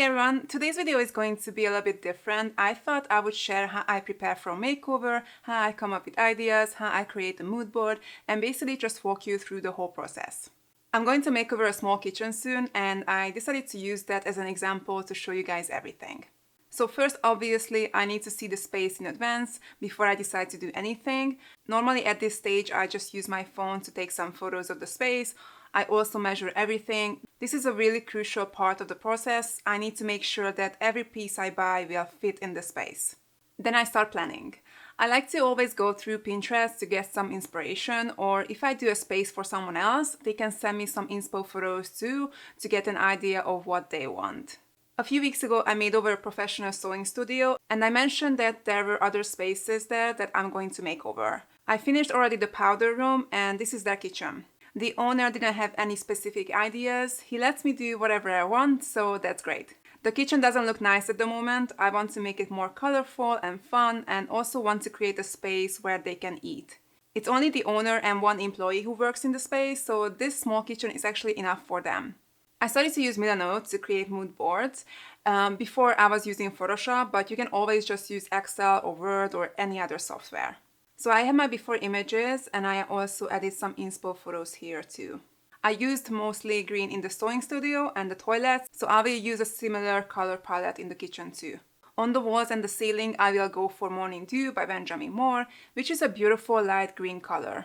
Hey everyone, today's video is going to be a little bit different. I thought I would share how I prepare for a makeover, how I come up with ideas, how I create a mood board, and basically just walk you through the whole process. I'm going to make over a small kitchen soon, and I decided to use that as an example to show you guys everything. So first, obviously, I need to see the space in advance before I decide to do anything. Normally at this stage, I just use my phone to take some photos of the space. I also measure everything. This is a really crucial part of the process. I need to make sure that every piece I buy will fit in the space. Then I start planning. I like to always go through Pinterest to get some inspiration, or if I do a space for someone else, they can send me some inspo photos too to get an idea of what they want. A few weeks ago, I made over a professional sewing studio, and I mentioned that there were other spaces there that I'm going to make over. I finished already the powder room, and this is their kitchen. The owner didn't have any specific ideas. He lets me do whatever I want, so that's great. The kitchen doesn't look nice at the moment. I want to make it more colorful and fun, and also want to create a space where they can eat. It's only the owner and one employee who works in the space, so this small kitchen is actually enough for them. I started to use Milano to create mood boards. Before I was using Photoshop, but you can always just use Excel or Word or any other software. So I have my before images, and I also added some inspo photos here too. I used mostly green in the sewing studio and the toilets, so I will use a similar color palette in the kitchen too. On the walls and the ceiling, I will go for Morning Dew by Benjamin Moore, which is a beautiful light green color.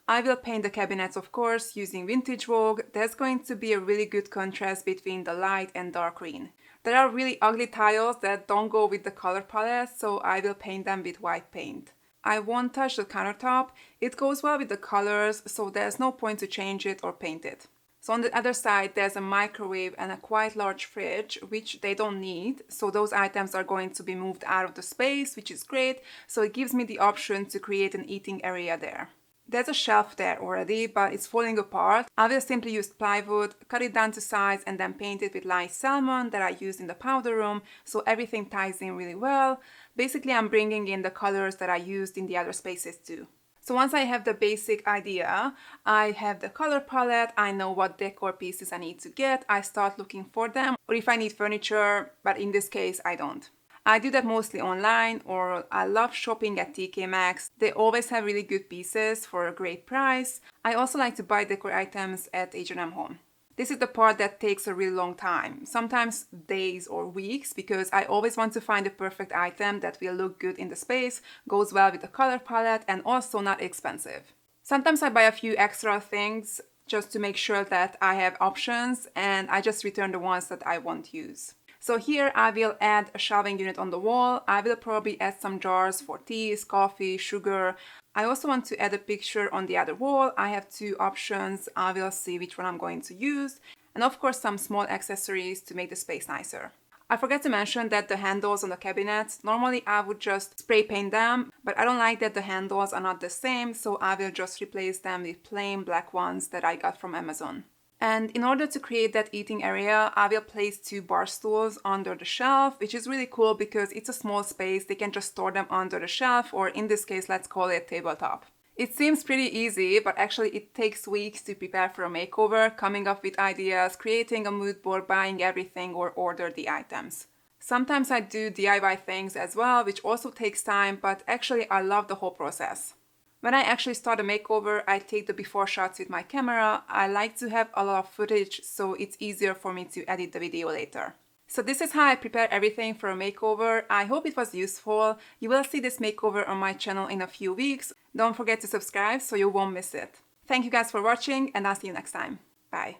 I will paint the cabinets, of course, using Vintage Vogue. There's going to be a really good contrast between the light and dark green. There are really ugly tiles that don't go with the color palette, so I will paint them with white paint. I won't touch the countertop. It goes well with the colors, so there's no point to change it or paint it. So on the other side, there's a microwave and a quite large fridge, which they don't need. So those items are going to be moved out of the space, which is great. So it gives me the option to create an eating area there. There's a shelf there already, but it's falling apart. I will simply use plywood, cut it down to size, and then paint it with light salmon that I used in the powder room, so everything ties in really well. Basically, I'm bringing in the colors that I used in the other spaces too. So once I have the basic idea, I have the color palette, I know what decor pieces I need to get, I start looking for them, or if I need furniture, but in this case, I don't. I do that mostly online, or I love shopping at TK Maxx. They always have really good pieces for a great price. I also like to buy decor items at H&M Home. This is the part that takes a really long time, sometimes days or weeks, because I always want to find the perfect item that will look good in the space, goes well with the color palette, and also not expensive. Sometimes I buy a few extra things just to make sure that I have options, and I just return the ones that I won't use. So here I will add a shelving unit on the wall. I will probably add some jars for teas, coffee, sugar. I also want to add a picture on the other wall. I have two options. I will see which one I'm going to use. And of course some small accessories to make the space nicer. I forgot to mention that the handles on the cabinets, normally I would just spray paint them, but I don't like that the handles are not the same, so I will just replace them with plain black ones that I got from Amazon. And in order to create that eating area, I will place two bar stools under the shelf, which is really cool because it's a small space. They can just store them under the shelf, or in this case, let's call it tabletop. It seems pretty easy, but actually it takes weeks to prepare for a makeover, coming up with ideas, creating a mood board, buying everything, or order the items. Sometimes I do DIY things as well, which also takes time, but actually I love the whole process. When I actually start a makeover, I take the before shots with my camera. I like to have a lot of footage, so it's easier for me to edit the video later. So this is how I prepare everything for a makeover. I hope it was useful. You will see this makeover on my channel in a few weeks. Don't forget to subscribe so you won't miss it. Thank you guys for watching, and I'll see you next time. Bye.